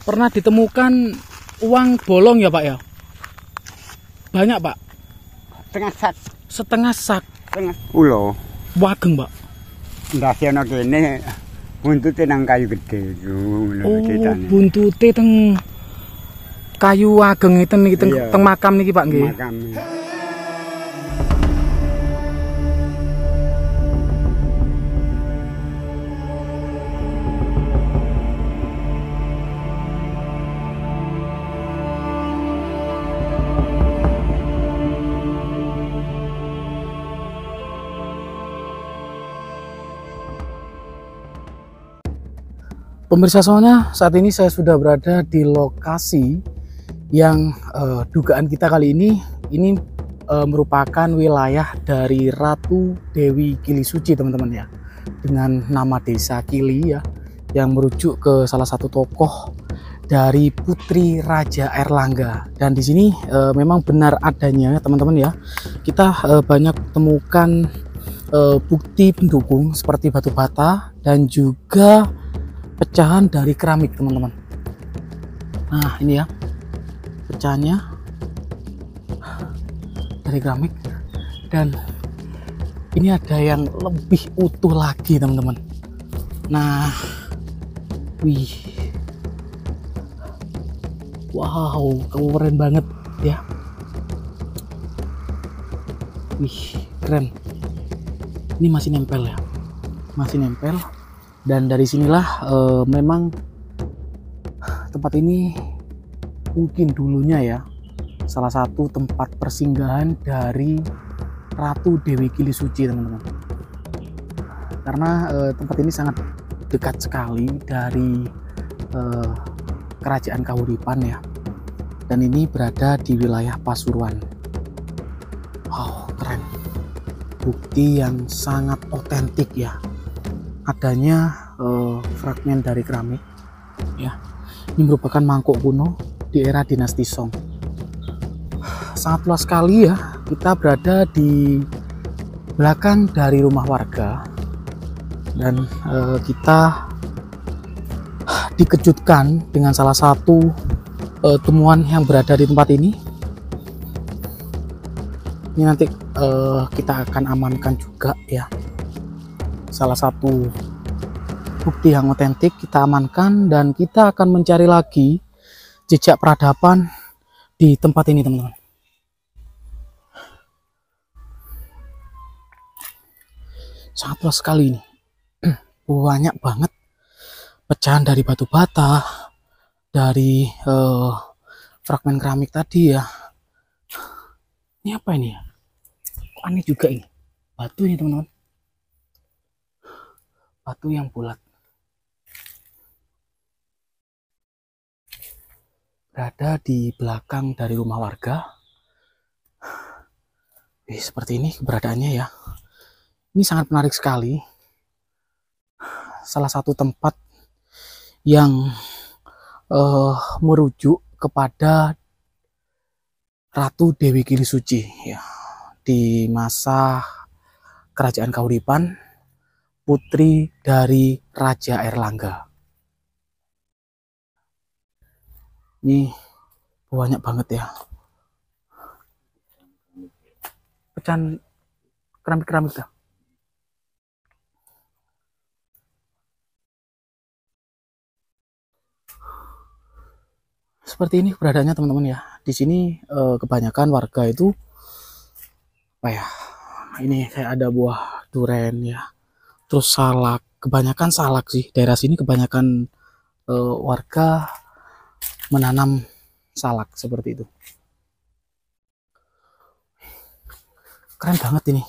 pernah ditemukan uang bolong ya Pak ya? Banyak Pak? Setengah sak. Setengah sak. Setengah ulo. Wageng Pak? Ndase ana kene buntute nang kayu gede. Oh, buntute teng kayu ageng itu nih, teng makam niki Pak nggih. Makam. Pemirsa semuanya, saat ini saya sudah berada di lokasi yang dugaan kita kali ini merupakan wilayah dari Ratu Dewi Kili Suci teman-teman ya, dengan nama desa Kili ya, yang merujuk ke salah satu tokoh dari Putri Raja Airlangga. Dan di sini memang benar adanya teman-teman ya, kita banyak temukan bukti pendukung seperti batu bata dan juga pecahan dari keramik teman-teman. Nah ini ya pecahannya dari keramik, dan ini ada yang lebih utuh lagi teman-teman. Nah wih, wow, keren banget ya. Wih keren, ini masih nempel ya, masih nempel. Dan dari sinilah memang tempat ini mungkin dulunya ya salah satu tempat persinggahan dari Ratu Dewi Kili Suci teman-teman. Karena tempat ini sangat dekat sekali dari Kerajaan Kahuripan ya. Dan ini berada di wilayah Pasuruan. Wow, keren. Bukti yang sangat otentik ya. Adanya fragmen dari keramik ya. Ini merupakan mangkuk kuno di era dinasti Song. Sangat luas sekali ya. Kita berada di belakang dari rumah warga, dan kita dikejutkan dengan salah satu temuan yang berada di tempat ini. Ini nanti kita akan amankan juga ya. Salah satu bukti yang otentik kita amankan, dan kita akan mencari lagi jejak peradaban di tempat ini teman-teman. Sangat luas sekali ini, banyak banget pecahan dari batu bata, dari fragmen keramik tadi ya. Ini apa ini ya? Kok aneh juga ini batu ini teman-teman. Batu yang bulat, berada di belakang dari rumah warga. Seperti ini keberadaannya ya. Ini sangat menarik sekali. Salah satu tempat yang merujuk kepada Ratu Dewi Kili Suci ya, di masa Kerajaan Kahuripan, putri dari Raja Airlangga. Ini banyak banget ya pecahan keramik-keramik dah. Seperti ini keberadaannya teman-teman ya. Di sini kebanyakan warga itu apa ya? Ini kayak ada buah duren ya. Terus salak, kebanyakan salak sih. Daerah sini kebanyakan warga menanam salak seperti itu. Keren banget ini.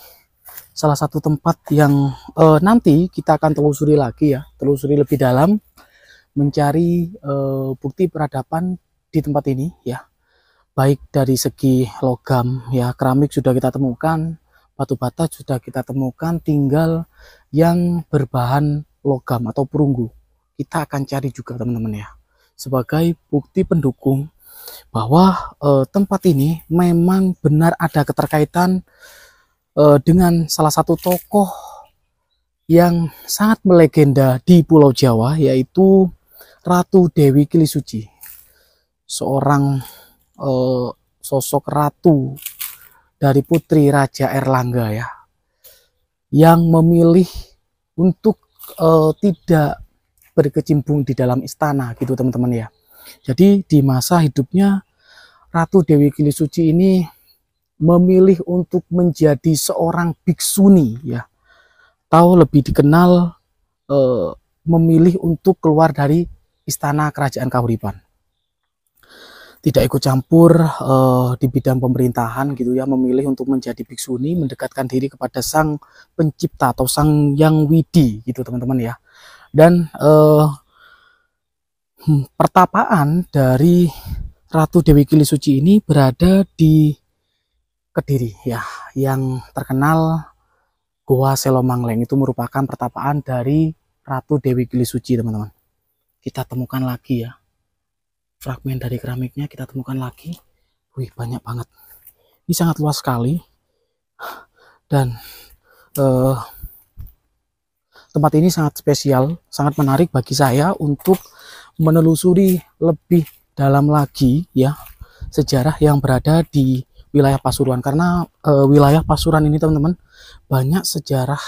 Salah satu tempat yang nanti kita akan telusuri lagi ya, telusuri lebih dalam, mencari bukti peradaban di tempat ini ya. Baik dari segi logam ya, keramik sudah kita temukan, batu bata sudah kita temukan, tinggal yang berbahan logam atau perunggu kita akan cari juga teman-teman ya, sebagai bukti pendukung bahwa tempat ini memang benar ada keterkaitan dengan salah satu tokoh yang sangat melegenda di Pulau Jawa, yaitu Ratu Dewi Kilisuci, seorang sosok ratu dari putri Raja Erlangga ya, yang memilih untuk tidak berkecimpung di dalam istana gitu teman-teman ya. Jadi di masa hidupnya Ratu Dewi Kilisuci ini memilih untuk menjadi seorang biksuni ya, atau lebih dikenal memilih untuk keluar dari istana kerajaan Kahuripan. Tidak ikut campur di bidang pemerintahan gitu ya, memilih untuk menjadi biksuni, mendekatkan diri kepada Sang Pencipta atau Sang Yang Widi gitu teman-teman ya. Dan pertapaan dari Ratu Dewi Kilisuci ini berada di Kediri ya, yang terkenal Goa Selomangleng. Itu merupakan pertapaan dari Ratu Dewi Kilisuci teman-teman. Kita temukan lagi ya, fragmen dari keramiknya kita temukan lagi. Wih, banyak banget. Ini sangat luas sekali. Dan tempat ini sangat spesial, sangat menarik bagi saya untuk menelusuri lebih dalam lagi ya sejarah yang berada di wilayah Pasuruan. Karena wilayah Pasuruan ini teman-teman banyak sejarah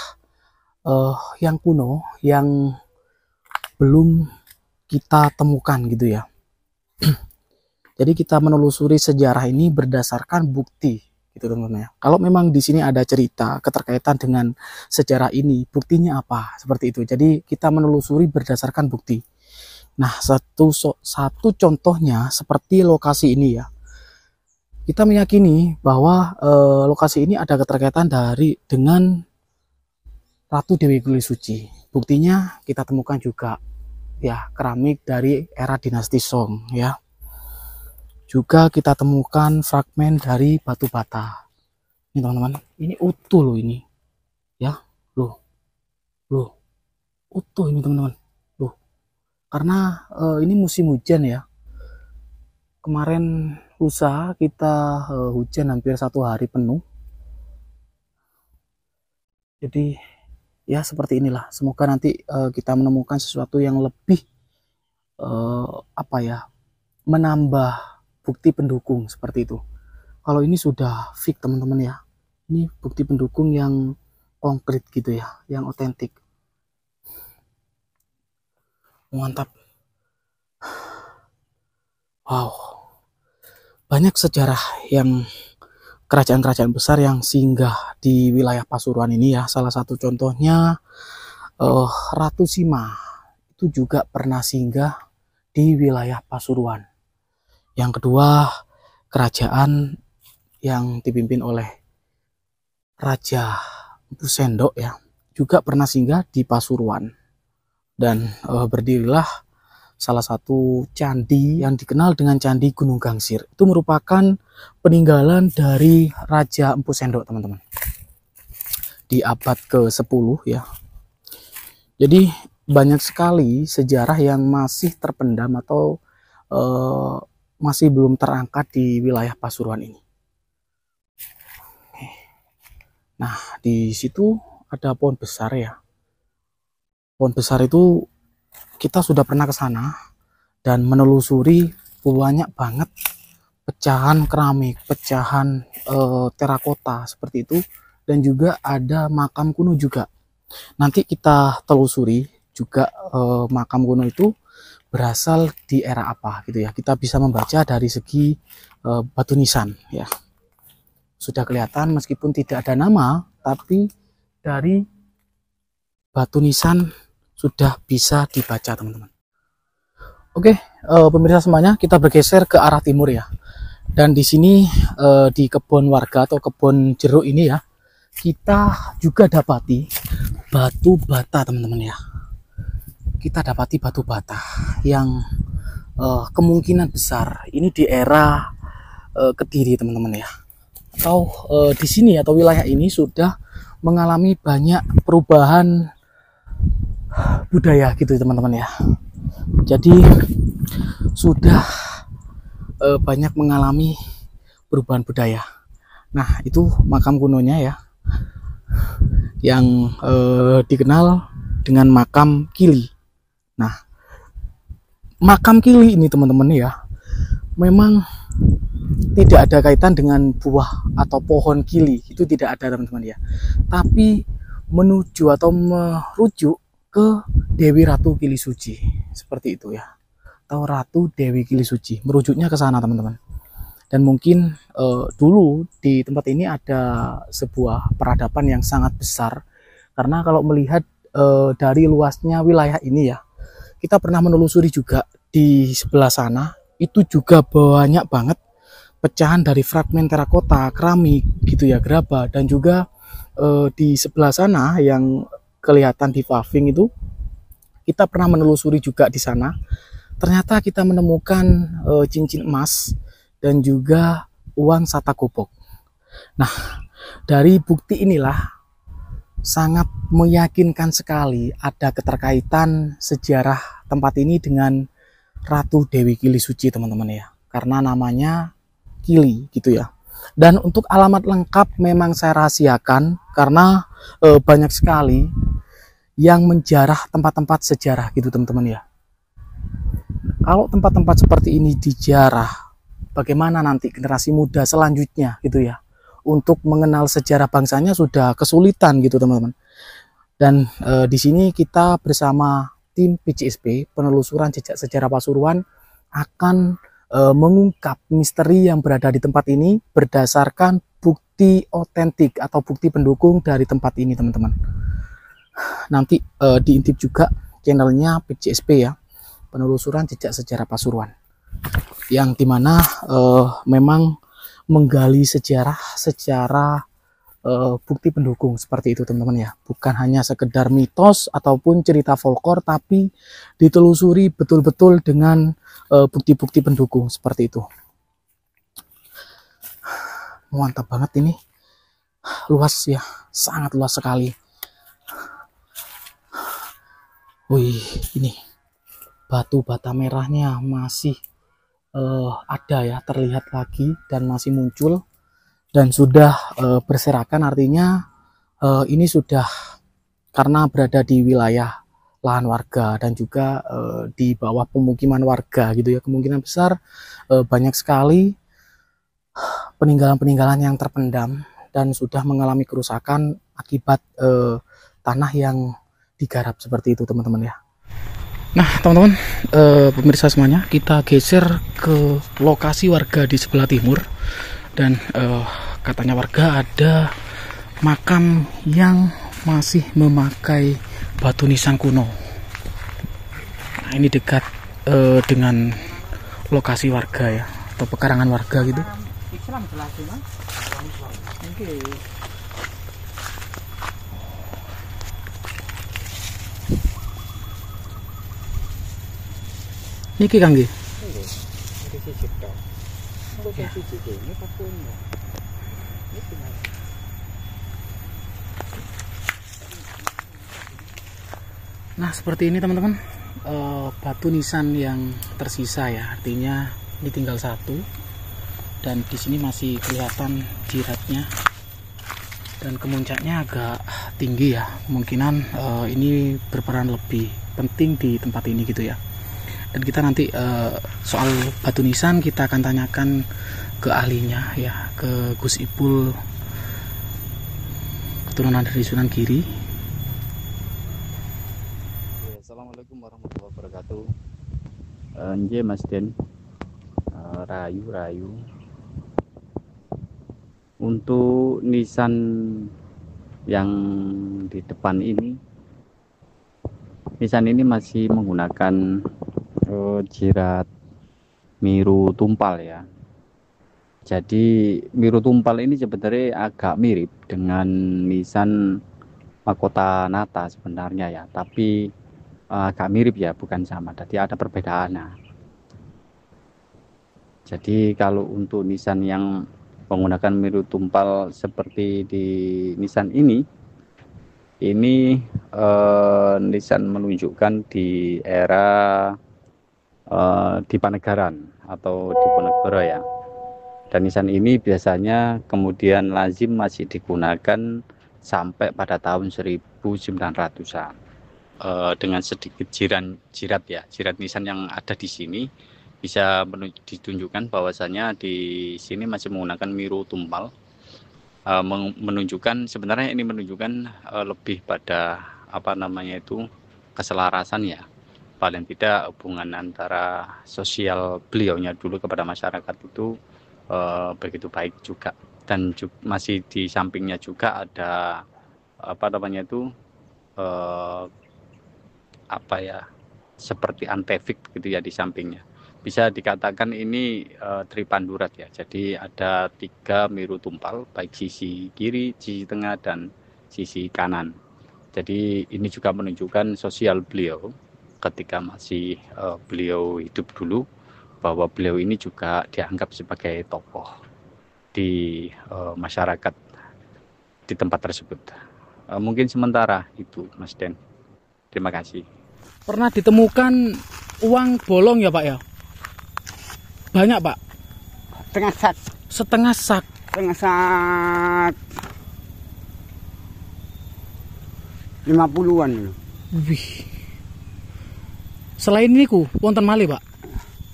yang kuno yang belum kita temukan gitu ya. Jadi kita menelusuri sejarah ini berdasarkan bukti gitu teman-teman ya. Kalau memang di sini ada cerita keterkaitan dengan sejarah ini, buktinya apa? Seperti itu. Jadi kita menelusuri berdasarkan bukti. Nah, satu contohnya seperti lokasi ini ya. Kita meyakini bahwa lokasi ini ada keterkaitan dengan Ratu Dewi Kilisuci. Buktinya kita temukan juga ya keramik dari era dinasti Song ya. Juga kita temukan fragmen dari batu bata. Ini teman-teman, ini utuh loh ini. Ya, loh. Utuh ini teman-teman. Loh. Karena ini musim hujan ya. Kemarin lusa kita hujan hampir 1 hari penuh. Jadi ya seperti inilah. Semoga nanti kita menemukan sesuatu yang lebih menambah bukti pendukung seperti itu. Kalau ini sudah fix teman-teman ya. Ini bukti pendukung yang konkret gitu ya, yang otentik. Mantap. Wow. Banyak sejarah yang kerajaan-kerajaan besar yang singgah di wilayah Pasuruan ini ya. Salah satu contohnya Ratu Sima itu juga pernah singgah di wilayah Pasuruan. Yang kedua, kerajaan yang dipimpin oleh Raja Empu Sendok ya, juga pernah singgah di Pasuruan. Dan berdirilah salah satu candi yang dikenal dengan Candi Gunung Gangsir. Itu merupakan peninggalan dari Raja Empu Sendok, teman-teman. Di abad ke-10 ya. Jadi banyak sekali sejarah yang masih terpendam atau masih belum terangkat di wilayah Pasuruan ini. Nah, di situ ada pohon besar ya. Pohon besar itu kita sudah pernah ke sana dan menelusuri banyak banget pecahan keramik, pecahan terakota seperti itu, dan juga ada makam kuno juga. Nanti kita telusuri juga makam kuno itu berasal di era apa gitu ya. Kita bisa membaca dari segi batu nisan ya. Sudah kelihatan meskipun tidak ada nama, tapi dari batu nisan sudah bisa dibaca teman-teman. Oke, pemirsa semuanya, kita bergeser ke arah timur ya. Dan di sini di kebun warga atau kebun jeruk ini ya, kita juga dapati batu bata teman-teman ya. Kita dapati batu bata yang kemungkinan besar ini di era Kediri teman-teman ya. Atau di sini atau wilayah ini sudah mengalami banyak perubahan budaya gitu teman-teman ya. Jadi sudah banyak mengalami perubahan budaya. Nah, itu makam kunonya ya, yang dikenal dengan makam Kili. Nah, makam Kili ini teman-teman ya, memang tidak ada kaitan dengan buah atau pohon Kili, itu tidak ada teman-teman ya, tapi menuju atau merujuk ke Dewi Ratu Kili Suci, seperti itu ya, atau Ratu Dewi Kili Suci, merujuknya ke sana teman-teman. Dan mungkin dulu di tempat ini ada sebuah peradaban yang sangat besar, karena kalau melihat dari luasnya wilayah ini ya, kita pernah menelusuri juga di sebelah sana, itu juga banyak banget pecahan dari fragmen terakota, keramik gitu ya, gerabah, dan juga di sebelah sana yang kelihatan di paving itu, kita pernah menelusuri juga di sana. Ternyata kita menemukan cincin emas dan juga uang sata gobok. Nah, dari bukti inilah sangat meyakinkan sekali ada keterkaitan sejarah tempat ini dengan Ratu Dewi Kili Suci teman-teman ya, karena namanya Kili gitu ya. Dan untuk alamat lengkap memang saya rahasiakan, karena banyak sekali yang menjarah tempat-tempat sejarah gitu teman-teman ya. Kalau tempat-tempat seperti ini dijarah, bagaimana nanti generasi muda selanjutnya gitu ya, untuk mengenal sejarah bangsanya sudah kesulitan gitu teman-teman. Dan di sini kita bersama tim PJSP penelusuran jejak sejarah Pasuruan akan mengungkap misteri yang berada di tempat ini berdasarkan bukti otentik atau bukti pendukung dari tempat ini teman-teman. Nanti diintip juga channelnya PJSP ya, penelusuran jejak sejarah Pasuruan, yang dimana memang menggali sejarah secara bukti pendukung seperti itu teman-teman ya, bukan hanya sekedar mitos ataupun cerita folklore, tapi ditelusuri betul-betul dengan bukti-bukti pendukung seperti itu. Mantap banget ini, luas ya, sangat luas sekali. Wih, ini batu bata merahnya masih ada ya, terlihat lagi dan masih muncul dan sudah berserakan, artinya ini sudah, karena berada di wilayah lahan warga dan juga di bawah pemukiman warga gitu ya, kemungkinan besar banyak sekali peninggalan-peninggalan yang terpendam dan sudah mengalami kerusakan akibat tanah yang digarap seperti itu teman-teman ya. Nah teman-teman, pemirsa semuanya, kita geser ke lokasi warga di sebelah timur, dan katanya warga ada makam yang masih memakai batu nisan kuno. Nah, ini dekat dengan lokasi warga ya, atau pekarangan warga gitu. Niki kangge. Nah seperti ini teman-teman, batu nisan yang tersisa ya, artinya ini tinggal satu, dan di sini masih kelihatan jiratnya dan kemuncaknya agak tinggi ya, kemungkinan ini berperan lebih penting di tempat ini gitu ya. Dan kita nanti soal batu nisan kita akan tanyakan ke ahlinya ya, ke Gus Ipul, keturunan dari Sunan Giri. Assalamualaikum warahmatullahi wabarakatuh. Nje Mas Den, rayu. Untuk nisan yang di depan ini, nisan ini masih menggunakan jirat miru tumpal ya. Jadi miru tumpal ini sebenarnya agak mirip dengan nisan mahkota nata sebenarnya ya, tapi agak mirip ya, bukan sama. Jadi ada perbedaan. Nah, jadi kalau untuk nisan yang menggunakan miru tumpal seperti di nisan ini nisan menunjukkan di era Dipanegaran atau Diponegoro ya. Dan nisan ini biasanya kemudian lazim masih digunakan sampai pada tahun 1900-an. dengan sedikit jirat ya, jirat nisan yang ada di sini bisa ditunjukkan bahwasanya di sini masih menggunakan miru tumpal. Menunjukkan sebenarnya ini menunjukkan lebih pada apa namanya itu keselarasan ya, paling tidak hubungan antara sosial beliaunya dulu kepada masyarakat itu begitu baik juga. Dan masih di sampingnya juga ada apa namanya itu apa ya, seperti antefik gitu ya di sampingnya. Bisa dikatakan ini tripandurat ya. Jadi ada 3 miru tumpal, baik sisi kiri, sisi tengah, dan sisi kanan. Jadi ini juga menunjukkan sosial beliau ketika masih beliau hidup dulu, bahwa beliau ini juga dianggap sebagai tokoh di masyarakat di tempat tersebut. Mungkin sementara itu, Mas Den. Terima kasih. Pernah ditemukan uang bolong ya Pak ya? Banyak Pak? Setengah sak. Setengah sak. Setengah sak. 50-an lho. Wih. Selain niku wonten malih Pak?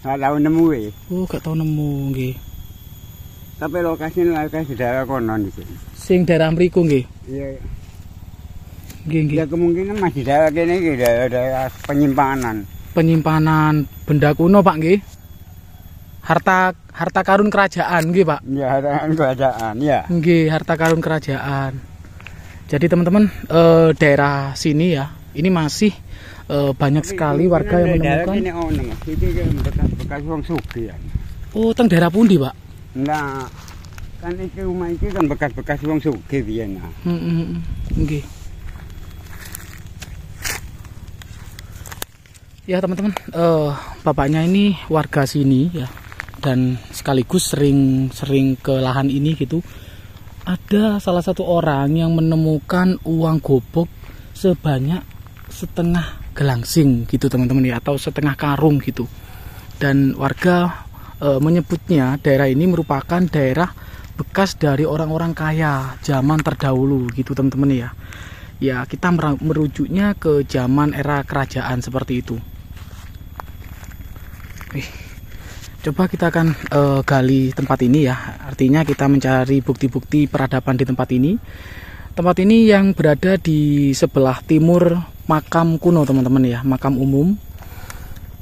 Gak tau nemu ya. Oh, gak tau nemu nggih. Tapi lokasinya daerah kono iki. Sing daerah mriku nggih. Iya. Nggih, nggih. Ya kemungkinan masih daerah kene iki, daerah penyimpanan. Penyimpanan benda kuno Pak nggih. Harta karun kerajaan nggih Pak. Ya, harta kerajaan ya. Nggih, harta karun kerajaan. Jadi teman-teman, daerah sini ya, ini masih banyak sekali warga yang menemukan. Ini ono Mas, iki bekas wong sugih ya. Oh, teng daerah pundi, Pak? Nah, kan iki rumah iki kan bekas-bekas wong sugih biyen. Nggih. Ya teman-teman, bapaknya ini warga sini ya, dan sekaligus sering ke lahan ini gitu. Ada salah satu orang yang menemukan uang gobok sebanyak setengah gelangsing gitu teman-teman ya, atau setengah karung gitu. Dan warga menyebutnya daerah ini merupakan daerah bekas dari orang-orang kaya zaman terdahulu gitu teman-teman ya. Ya, kita merujuknya ke zaman era kerajaan seperti itu. Coba kita akan gali tempat ini ya. Artinya kita mencari bukti-bukti peradaban di tempat ini. Tempat ini yang berada di sebelah timur makam kuno teman-teman ya, makam umum.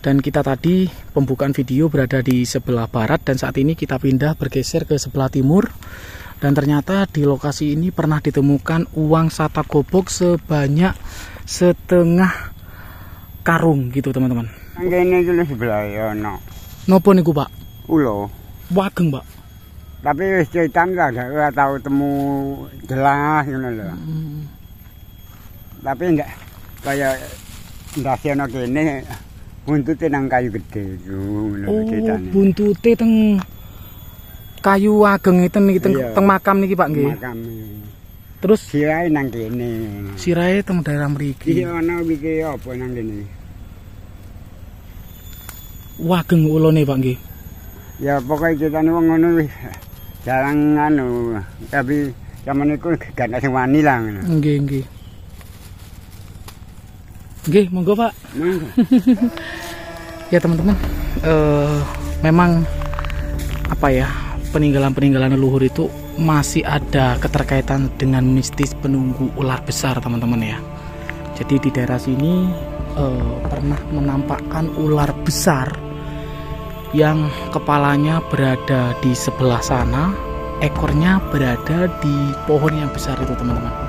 Dan kita tadi pembukaan video berada di sebelah barat, dan saat ini kita pindah bergeser ke sebelah timur. Dan ternyata di lokasi ini pernah ditemukan uang sata gobok sebanyak setengah karung gitu teman-teman. Ini dulu sebelah ya no. Nopo niku Pak? Ulo. Wageng Pak. Tapi wis cetan gak tahu temu jelas ngono lho. Tapi enggak kayak ndase ana kene buntute nang kayu gede ngono cetane. Buntute teng kayu ageng iten niki teng makam niki Pak nggih. Makam. Terus sirahe nang kene. Sirahe teng daerah mriki. Iya ana iki apa nang kene. Wageng ulone Pak nggih. Ya pokoke cetane wong ngono wis jarang anu, tapi zaman iku gak ana sing wani lah ngono. Nggih, nggih. Nggih, monggo Pak. Monggo. Ya teman-teman, memang apa ya, peninggalan-peninggalan leluhur itu masih ada keterkaitan dengan mistis penunggu ular besar teman-teman ya. Jadi di daerah sini pernah menampakkan ular besar yang kepalanya berada di sebelah sana, ekornya berada di pohon yang besar itu teman-teman.